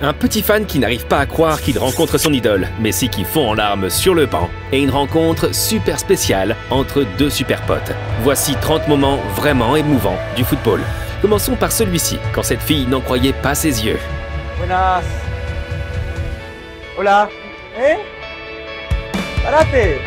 Un petit fan qui n'arrive pas à croire qu'il rencontre son idole, Messi qui fond en larmes sur le banc, et une rencontre super spéciale entre deux super potes. Voici 30 moments vraiment émouvants du football. Commençons par celui-ci, quand cette fille n'en croyait pas ses yeux. Buenas. Hola. Parate.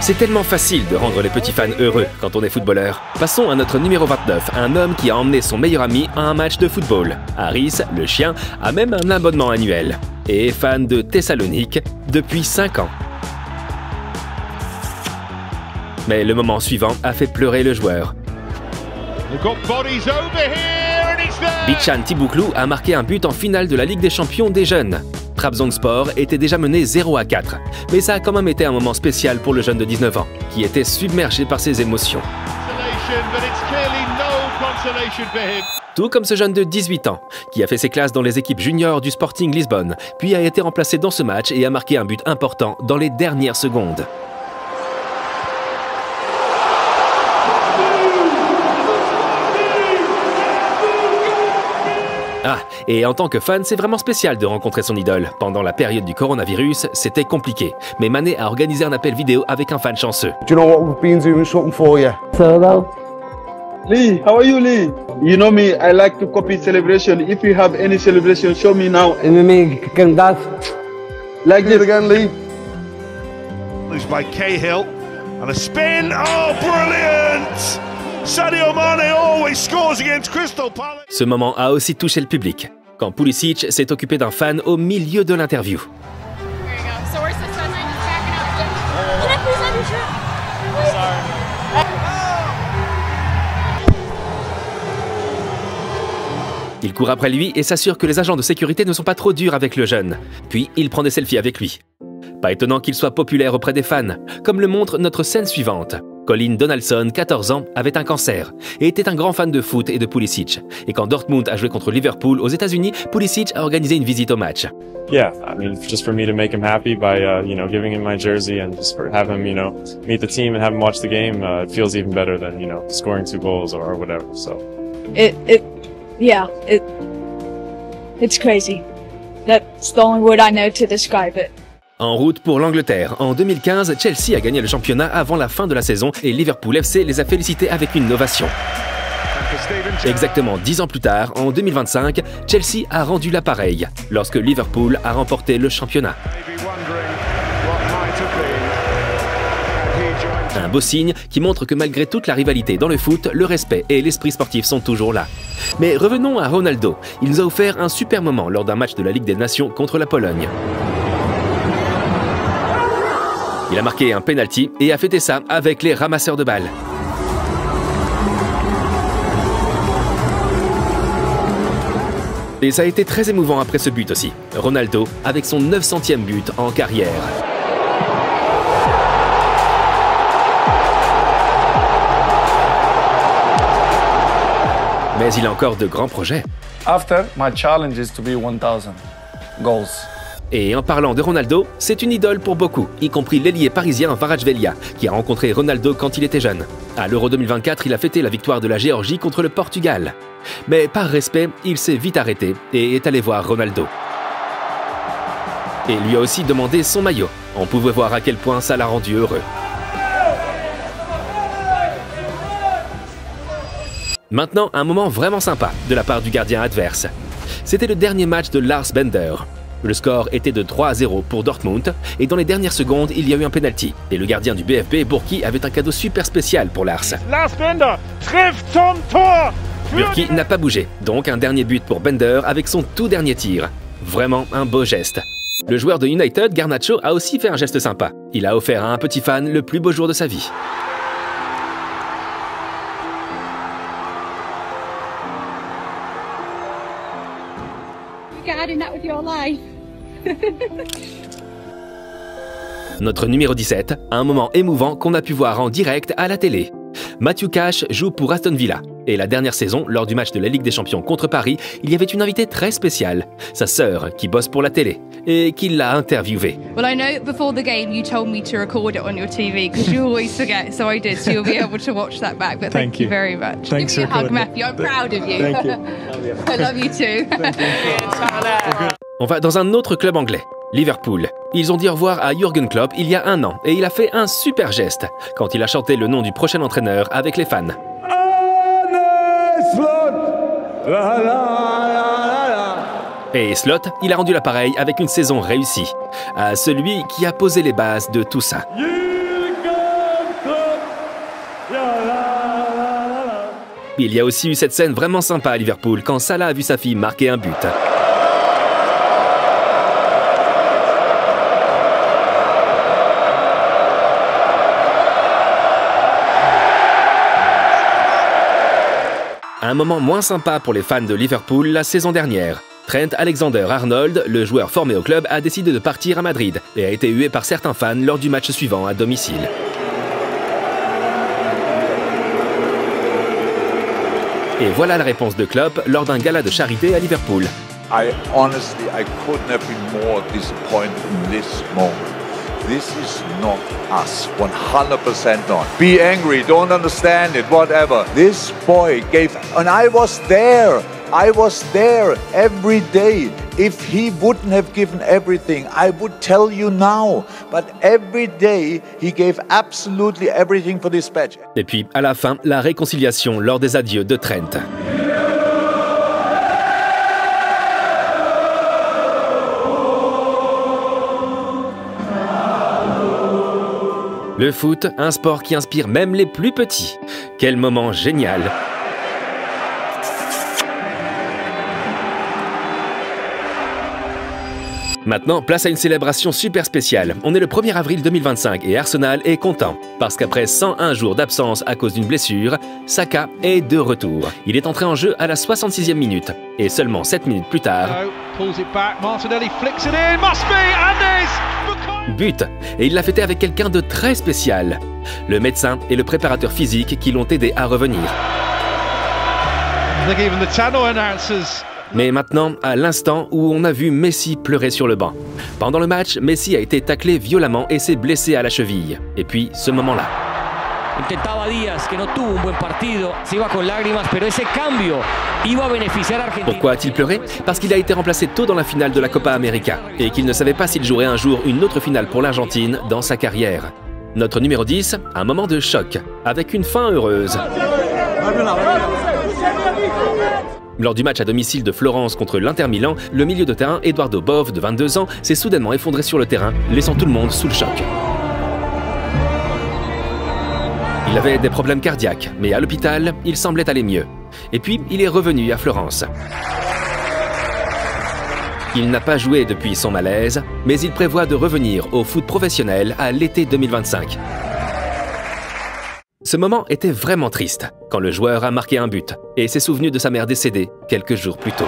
C'est tellement facile de rendre les petits fans heureux quand on est footballeur. Passons à notre numéro 29, un homme qui a emmené son meilleur ami à un match de football. Harris, le chien, a même un abonnement annuel et est fan de Thessalonique depuis 5 ans. Mais le moment suivant a fait pleurer le joueur. Bichan Tibuklou a marqué un but en finale de la Ligue des Champions des jeunes. Trabzonspor était déjà mené 0-4, mais ça a quand même été un moment spécial pour le jeune de 19 ans, qui était submergé par ses émotions. Tout comme ce jeune de 18 ans, qui a fait ses classes dans les équipes juniors du Sporting Lisbonne, puis a été remplacé dans ce match et a marqué un but important dans les dernières secondes. Ah, et en tant que fan, c'est vraiment spécial de rencontrer son idole. Pendant la période du coronavirus, c'était compliqué. Mais Mané a organisé un appel vidéo avec un fan chanceux. Do you know what we've been doing something for you? Hello. Lee, how are you, Lee? You know me, I like to copy celebration. If you have any celebration, show me now. Me can that. Like this again, Lee. Loose by Cahill. And a spin. Oh, brilliant! Sadio Mane always scores against Crystal Palace. Ce moment a aussi touché le public, quand Pulisic s'est occupé d'un fan au milieu de l'interview. Il court après lui et s'assure que les agents de sécurité ne sont pas trop durs avec le jeune. Puis il prend des selfies avec lui. Pas étonnant qu'il soit populaire auprès des fans, comme le montre notre scène suivante. Colin Donaldson, 14 ans, avait un cancer et était un grand fan de foot et de Pulisic. Et quand Dortmund a joué contre Liverpool aux États-Unis, Pulisic a organisé une visite au match. Yeah, I mean, just for me to make him happy by, giving him my jersey and just for have him, meet the team and have him watch the game, it feels even better than, scoring 2 goals or whatever. So. It's crazy. That's the only word I know to describe it. En route pour l'Angleterre, en 2015, Chelsea a gagné le championnat avant la fin de la saison et Liverpool FC les a félicités avec une ovation. Exactement 10 ans plus tard, en 2025, Chelsea a rendu l'appareil lorsque Liverpool a remporté le championnat. Un beau signe qui montre que malgré toute la rivalité dans le foot, le respect et l'esprit sportif sont toujours là. Mais revenons à Ronaldo. Il nous a offert un super moment lors d'un match de la Ligue des Nations contre la Pologne. Il a marqué un penalty et a fêté ça avec les ramasseurs de balles. Et ça a été très émouvant après ce but aussi. Ronaldo avec son 900e but en carrière. Mais il a encore de grands projets. After, my challenge is to be 1000 goals. Et en parlant de Ronaldo, c'est une idole pour beaucoup, y compris l'ailier parisien Kvaratskhelia, qui a rencontré Ronaldo quand il était jeune. À l'Euro 2024, il a fêté la victoire de la Géorgie contre le Portugal. Mais par respect, il s'est vite arrêté et est allé voir Ronaldo. Et lui a aussi demandé son maillot. On pouvait voir à quel point ça l'a rendu heureux. Maintenant, un moment vraiment sympa de la part du gardien adverse. C'était le dernier match de Lars Bender. Le score était de 3-0 pour Dortmund et dans les dernières secondes, il y a eu un penalty. Et le gardien du BFB, Burki, avait un cadeau super spécial pour Lars. Lars Bender trifft zum Tor. Burki n'a pas bougé, donc un dernier but pour Bender avec son tout dernier tir. Vraiment un beau geste. Le joueur de United, Garnacho, a aussi fait un geste sympa. Il a offert à un petit fan le plus beau jour de sa vie. Notre numéro 17, un moment émouvant qu'on a pu voir en direct à la télé. Matthew Cash joue pour Aston Villa. Et la dernière saison, lors du match de la Ligue des Champions contre Paris, il y avait une invitée très spéciale, sa sœur, qui bosse pour la télé, et qui l'a interviewée. Well, I know before the game you told me to record it on your TV because you always forget, so I did. So you'll be able to watch that back. But thank you very much. Thanks Give me for a hug, recording. Matthew. I'm proud of you. Thank you. I love you too. On va dans un autre club anglais, Liverpool. Ils ont dit au revoir à Jürgen Klopp il y a 1 an, et il a fait un super geste quand il a chanté le nom du prochain entraîneur avec les fans. Et Slot, il a rendu l'appareil avec une saison réussie, à celui qui a posé les bases de tout ça. Il y a aussi eu cette scène vraiment sympa à Liverpool quand Salah a vu sa fille marquer un but. Un moment moins sympa pour les fans de Liverpool la saison dernière. Trent Alexander-Arnold, le joueur formé au club, a décidé de partir à Madrid et a été hué par certains fans lors du match suivant à domicile. Et voilà la réponse de Klopp lors d'un gala de charité à Liverpool. Honestly, I couldn't have been more disappointed in this moment. This is not us, 100% not. Be angry, don't understand it, whatever. This boy gave, and I was there every day. If he wouldn't have given everything, I would tell you now. But every day, he gave absolutely everything for this match. Et puis, à la fin, la réconciliation lors des adieux de Trent. Le foot, un sport qui inspire même les plus petits. Quel moment génial! Maintenant, place à une célébration super spéciale. On est le 1er avril 2025 et Arsenal est content. Parce qu'après 101 jours d'absence à cause d'une blessure, Saka est de retour. Il est entré en jeu à la 66e minute. Et seulement 7 minutes plus tard... but! Et il l'a fêté avec quelqu'un de très spécial. Le médecin et le préparateur physique qui l'ont aidé à revenir. Mais maintenant, à l'instant où on a vu Messi pleurer sur le banc. Pendant le match, Messi a été taclé violemment et s'est blessé à la cheville. Et puis, ce moment-là. Pourquoi a-t-il pleuré? Parce qu'il a été remplacé tôt dans la finale de la Copa América et qu'il ne savait pas s'il jouerait un jour une autre finale pour l'Argentine dans sa carrière. Notre numéro 10, un moment de choc, avec une fin heureuse. Lors du match à domicile de Florence contre l'Inter Milan, le milieu de terrain Eduardo Bove, de 22 ans, s'est soudainement effondré sur le terrain, laissant tout le monde sous le choc. Il avait des problèmes cardiaques, mais à l'hôpital, il semblait aller mieux. Et puis, il est revenu à Florence. Il n'a pas joué depuis son malaise, mais il prévoit de revenir au foot professionnel à l'été 2025. Ce moment était vraiment triste, quand le joueur a marqué un but et s'est souvenu de sa mère décédée quelques jours plus tôt.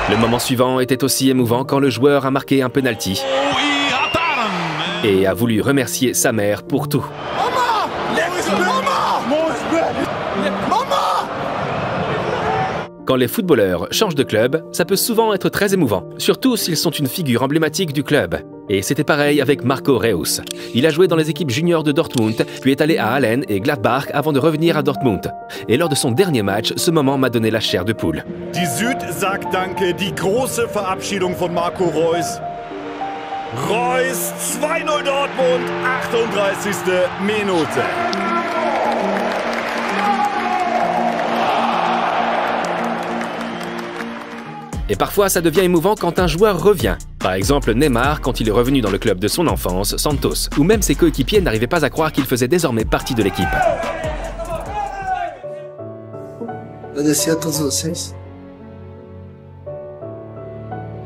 Le moment suivant était aussi émouvant quand le joueur a marqué un penalty et a voulu remercier sa mère pour tout. Quand les footballeurs changent de club, ça peut souvent être très émouvant, surtout s'ils sont une figure emblématique du club. Et c'était pareil avec Marco Reus. Il a joué dans les équipes juniors de Dortmund, puis est allé à Allen et Gladbach avant de revenir à Dortmund. Et lors de son dernier match, ce moment m'a donné la chair de poule. Die Süd sagt Danke, die große Verabschiedung von Marco Reus. Reus 2-0 Dortmund, 38. Minute. Et parfois, ça devient émouvant quand un joueur revient. Par exemple, Neymar, quand il est revenu dans le club de son enfance, Santos. Ou même ses coéquipiers n'arrivaient pas à croire qu'il faisait désormais partie de l'équipe. Agradecer a todos vocês.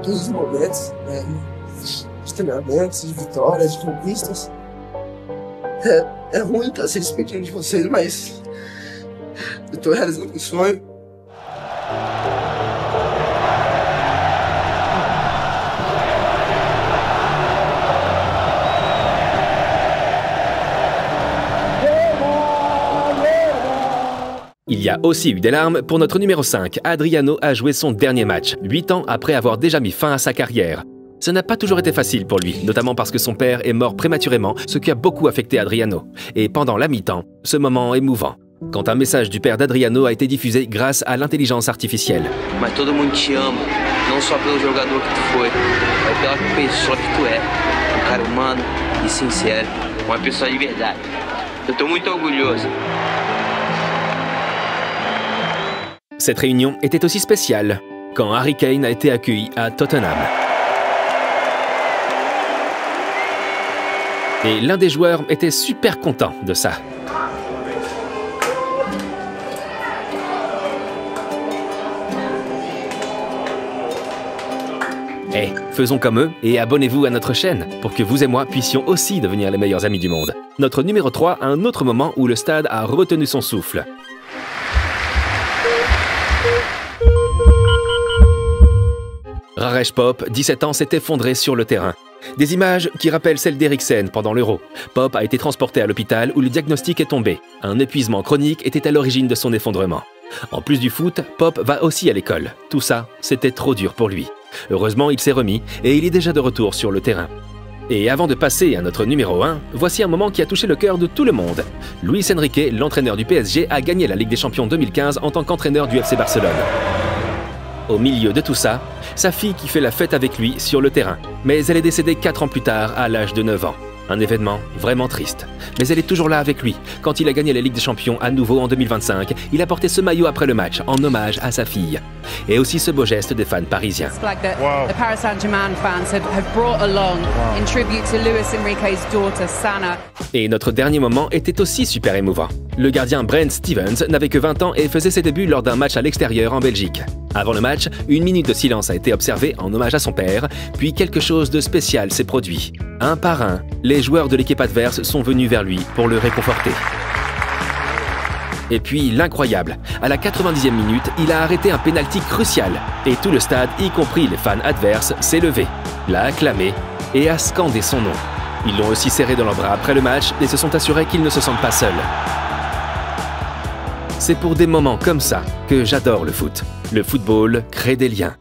Todos os momentos, de treinamentos, de vitórias, de conquistas. É ruim estar se despedindo de vocês, mas eu tô realizando um sonho. Il y a aussi eu des larmes pour notre numéro 5. Adriano a joué son dernier match, 8 ans après avoir déjà mis fin à sa carrière. Ça n'a pas toujours été facile pour lui, notamment parce que son père est mort prématurément, ce qui a beaucoup affecté Adriano. Et pendant la mi-temps, ce moment émouvant. Quand un message du père d'Adriano a été diffusé grâce à l'intelligence artificielle. Mas todo mundo te ama, não só pelo jogador que tu foi, mas pela pessoa que tu é. Cara humano e sincero, uma pessoa de verdade. Eu tô muito orgulhoso. Cette réunion était aussi spéciale quand Harry Kane a été accueilli à Tottenham. Et l'un des joueurs était super content de ça. Faisons comme eux et abonnez-vous à notre chaîne pour que vous et moi puissions aussi devenir les meilleurs amis du monde. Notre numéro 3 a un autre moment où le stade a retenu son souffle. Rarej Popp, 17 ans, s'est effondré sur le terrain. Des images qui rappellent celles d'Eriksen pendant l'Euro. Popp a été transporté à l'hôpital où le diagnostic est tombé. Un épuisement chronique était à l'origine de son effondrement. En plus du foot, Popp va aussi à l'école. Tout ça, c'était trop dur pour lui. Heureusement, il s'est remis et il est déjà de retour sur le terrain. Et avant de passer à notre numéro 1, voici un moment qui a touché le cœur de tout le monde. Luis Enrique, l'entraîneur du PSG, a gagné la Ligue des Champions 2015 en tant qu'entraîneur du FC Barcelone. Au milieu de tout ça, sa fille qui fait la fête avec lui sur le terrain. Mais elle est décédée 4 ans plus tard, à l'âge de 9 ans. Un événement vraiment triste. Mais elle est toujours là avec lui. Quand il a gagné la Ligue des Champions à nouveau en 2025, il a porté ce maillot après le match, en hommage à sa fille. Et aussi ce beau geste des fans parisiens. The Paris Saint-Germain fans have brought along in tribute to Luis Enrique's daughter, Sana. Et notre dernier moment était aussi super émouvant. Le gardien Brent Stevens n'avait que 20 ans et faisait ses débuts lors d'un match à l'extérieur en Belgique. Avant le match, 1 minute de silence a été observée en hommage à son père, puis quelque chose de spécial s'est produit. Un par un, les joueurs de l'équipe adverse sont venus vers lui pour le réconforter. Et puis l'incroyable, à la 90e minute, il a arrêté un pénalty crucial. Et tout le stade, y compris les fans adverses, s'est levé, l'a acclamé et a scandé son nom. Ils l'ont aussi serré dans leurs bras après le match et se sont assurés qu'ils ne se sentent pas seuls. C'est pour des moments comme ça que j'adore le foot. Le football crée des liens.